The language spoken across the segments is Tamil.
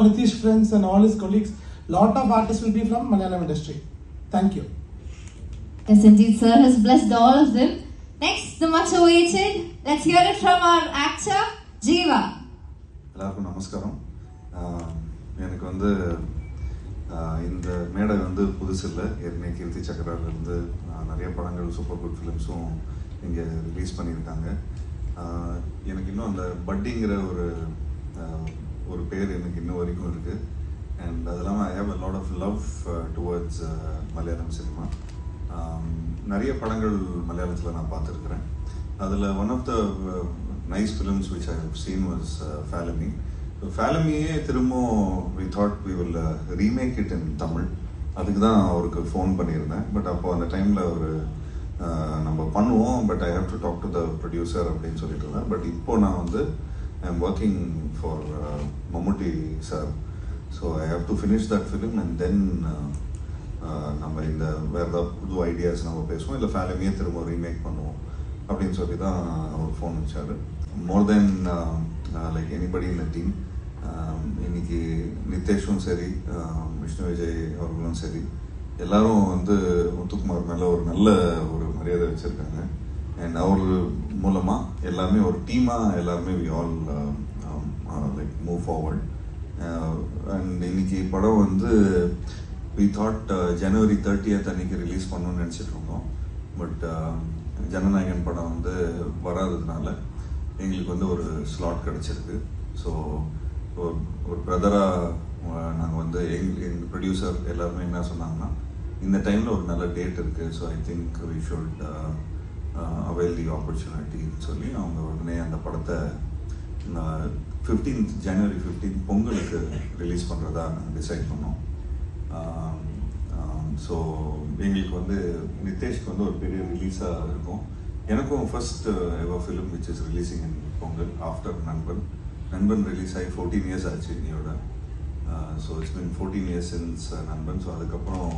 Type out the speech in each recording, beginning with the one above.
Nitish friends and all his colleagues. Lot of artists will be from Malayalam industry. Thank you. Yes, indeed, sir has blessed all of them. Next, the much awaited. Let's hear it from our actor, Jeeva. எல்லாருக்கும் நமஸ்காரம். எனக்கு வந்து இந்த மேடை வந்து புதுசு இல்லை. ஏற்கனவே கீர்த்தி சக்கராவிலேருந்து நிறைய படங்கள் சூப்பர் குட் ஃபிலிம்ஸும் இங்கே ரிலீஸ் பண்ணியிருக்காங்க. எனக்கு இன்னும் அந்த பட்டிங்கிற ஒரு பேர் எனக்கு இன்னும் வரைக்கும் இருக்குது. அண்ட் அது இல்லாமல் I have a lot of love towards Malayalam cinema. நிறைய படங்கள் மலையாளத்தில் நான் பார்த்துருக்குறேன். அதில் one of the nice films which I have seen was Falimy. ஃபேலமியே திரும்ப we thought we will remake it in Tamil. அதுக்கு தான் அவருக்கு ஃபோன் பண்ணியிருந்தேன். பட் அப்போது அந்த டைமில் ஒரு நம்ம பண்ணுவோம், but I have to talk to the producer அப்படின்னு சொல்லிட்டு இருந்தேன். பட் இப்போது நான் வந்து I am working for Mammootty sir. So I have to finish that film and then நம்ம இந்த வேறு ஏதாவது புது ஐடியாஸ் நம்ம பேசுவோம், இல்லை ஃபேலமியே திரும்ப ரீமேக் பண்ணுவோம் அப்படின்னு சொல்லி தான் அவர் ஃபோன் வச்சார். More then like anybody in the team, இன்னைக்கு நிதேஷும் சரி, விஷ்ணு விஜய் அவர்களும் சரி, எல்லாரும் வந்து முத்துக்குமார் மேலே ஒரு நல்ல ஒரு மரியாதை வச்சுருக்காங்க. அண்ட் அவர் மூலமாக எல்லாமே ஒரு டீமாக எல்லாருமே we all like move forward. And இன்னைக்கு படம் வந்து வி தாட் ஜனவரி 30th அன்னைக்கு ரிலீஸ் பண்ணணும்னு நினச்சிட்டு இருந்தோம். பட் ஜனநாயகன் படம் வந்து வராததுனால எங்களுக்கு வந்து ஒரு ஸ்லாட் கிடச்சிருக்கு. ஸோ ஒரு பிரதராக நாங்கள் வந்து எங்கள் ப்ரொடியூசர் எல்லாருமே என்ன சொன்னாங்கன்னா, இந்த டைமில் ஒரு நல்ல டேட் இருக்குது, so I think we should avail the ஆப்பர்ச்சுனிட்டின்னு சொல்லி அவங்க உடனே அந்த படத்தை 15th ஜனவரி 15th பொங்கலுக்கு ரிலீஸ் பண்ணுறதா நாங்கள் டிசைட் பண்ணோம். ஸோ எங்களுக்கு வந்து நிதேஷ்க்கு வந்து ஒரு பெரிய ரிலீஸாக இருக்கும். எனக்கும் first ever film which is releasing in Pongal after நண்பன் ரிலீஸ் ஆகி 14 years ஆச்சு இன்னையோட. So it's been 14 years since நண்பன். ஸோ அதுக்கப்புறம்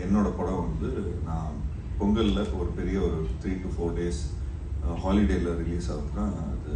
என்னோட படம் வந்து நான் பொங்கலில் ஒரு பெரிய ஒரு 3 to 4 days ஹாலிடேயில் ரிலீஸ் ஆகுதுன்னா அது